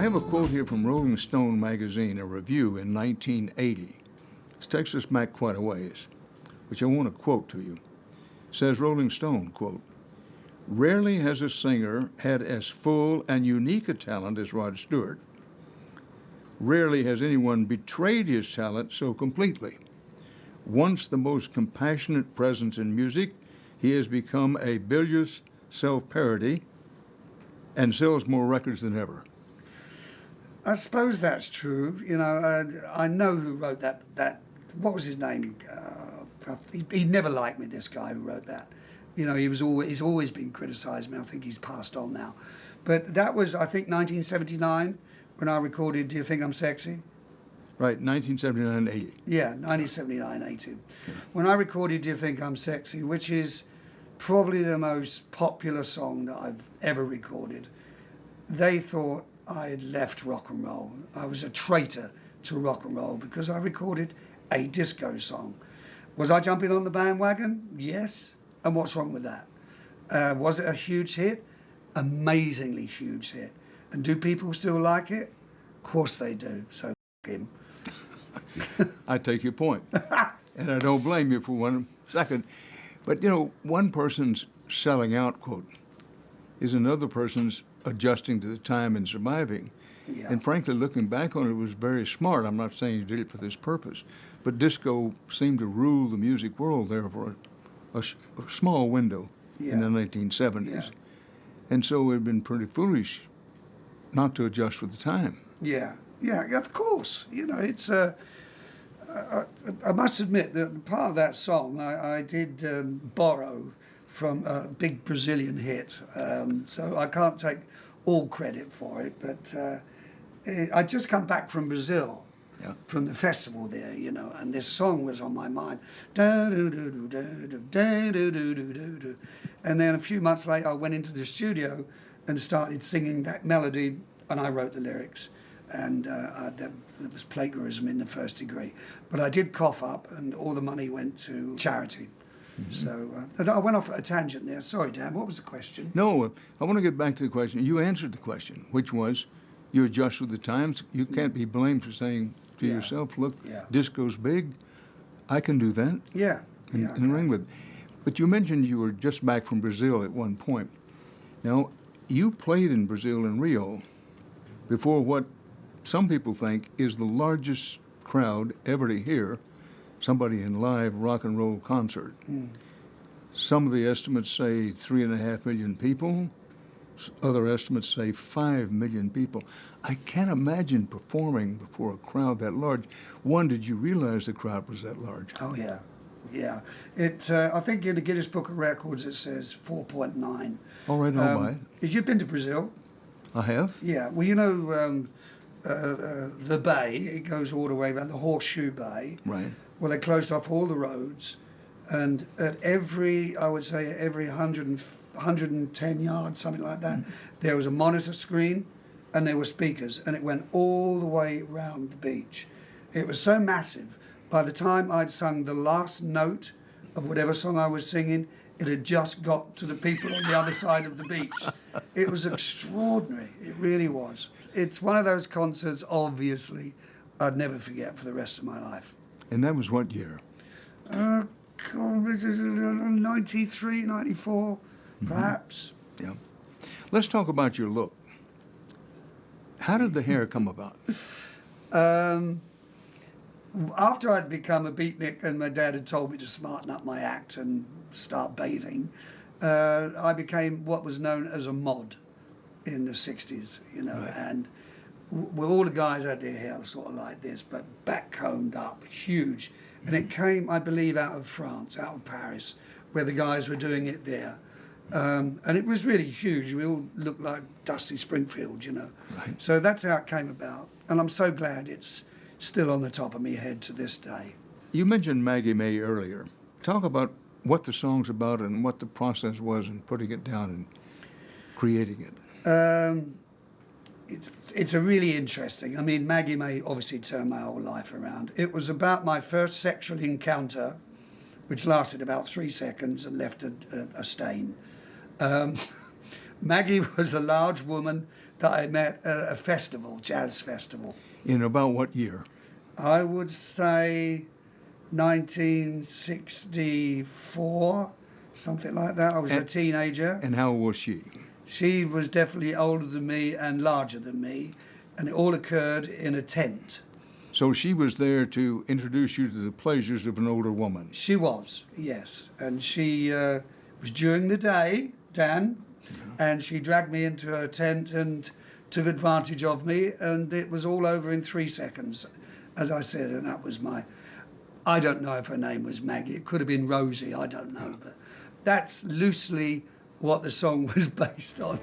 have a quote here from Rolling Stone magazine, a review in 1980. This takes us back quite a ways, which I want to quote to you. Says Rolling Stone, quote, "Rarely has a singer had as full and unique a talent as Rod Stewart. Rarely has anyone betrayed his talent so completely. Once the most compassionate presence in music, he has become a bilious self-parody and sells more records than ever." I suppose that's true. You know, I know who wrote that. What was his name? He never liked me, this guy who wrote that. You know, he's always been criticised me. I think he's passed on now. But that was, I think, 1979 when I recorded Do You Think I'm Sexy? Right, 1979-80. Yeah, 1979-80. Yeah. When I recorded Do You Think I'm Sexy, which is probably the most popular song that I've ever recorded, they thought I had left rock and roll. I was a traitor to rock and roll because I recorded a disco song. Was I jumping on the bandwagon? Yes. And what's wrong with that? Was it a huge hit? Amazingly huge hit. And do people still like it? Of course they do. So him. I take your point. And I don't blame you for 1 second. But, you know, one person's selling out, quote, is another person's adjusting to the time and surviving. Yeah. And frankly, looking back on it, it was very smart. I'm not saying you did it for this purpose. But disco seemed to rule the music world there for a small window in the 1970s. Yeah. And so it had been pretty foolish not to adjust with the time. Yeah, of course. You know, it's I must admit that part of that song I did borrow from a big Brazilian hit. So I can't take all credit for it, but I'd just come back from Brazil. Yeah. From the festival there, you know, and this song was on my mind. And then a few months later, I went into the studio and started singing that melody, and I wrote the lyrics. And there was plagiarism in the first degree. But I did cough up, and all the money went to charity. Mm-hmm. So I went off at a tangent there. Sorry, Dan, what was the question? No, I want to get back to the question. You answered the question, which was, you adjust with the times. You can't be blamed for saying to yourself, look, disco's big, I can do that. Yeah. And ring with it. But you mentioned you were just back from Brazil at one point. Now, you played in Brazil in Rio before what some people think is the largest crowd ever to hear somebody in live rock and roll concert. Mm. Some of the estimates say 3.5 million people. Other estimates say 5 million people. I can't imagine performing before a crowd that large. One, did you realize the crowd was that large? Oh, yeah. Yeah. I think in the Guinness Book of Records it says 4.9. All right, I'll buy it. You've been to Brazil? I have. Yeah. Well, you know, the bay, it goes all the way around, the Horseshoe Bay. Right. Well, they closed off all the roads. And at every 110 yards, something like that, there was a monitor screen and there were speakers, and it went all the way around the beach. It was so massive. By the time I'd sung the last note of whatever song I was singing, it had just got to the people on the other side of the beach. It was extraordinary. It really was. It's one of those concerts, obviously, I'd never forget for the rest of my life. And that was what year? 93, 94, perhaps. Yeah. Let's talk about your look. How did the hair come about? After I'd become a beatnik and my dad had told me to smarten up my act and start bathing, I became what was known as a mod in the 60s, you know, right. And all the guys had their hair sort of like this, but back combed up, huge. And it came, I believe, out of France, out of Paris, where the guys were doing it there. And it was really huge. We all looked like Dusty Springfield, you know. Right. So that's how it came about. And I'm so glad it's still on the top of my head to this day. You mentioned Maggie May earlier. Talk about what the song's about and what the process was in putting it down and creating it. It's a really interesting. I mean, Maggie May obviously turned my whole life around. It was about my first sexual encounter, which lasted about 3 seconds and left a stain. Maggie was a large woman that I met at a festival, jazz festival. In about what year? I would say 1964, something like that. I was a teenager. And how old was she? She was definitely older than me and larger than me, and it all occurred in a tent. So she was there to introduce you to the pleasures of an older woman. She was, yes. And she was during the day, Dan, and she dragged me into her tent and took advantage of me, and it was all over in 3 seconds, as I said, and that was I don't know if her name was Maggie. It could have been Rosie, I don't know, but that's loosely what the song was based on.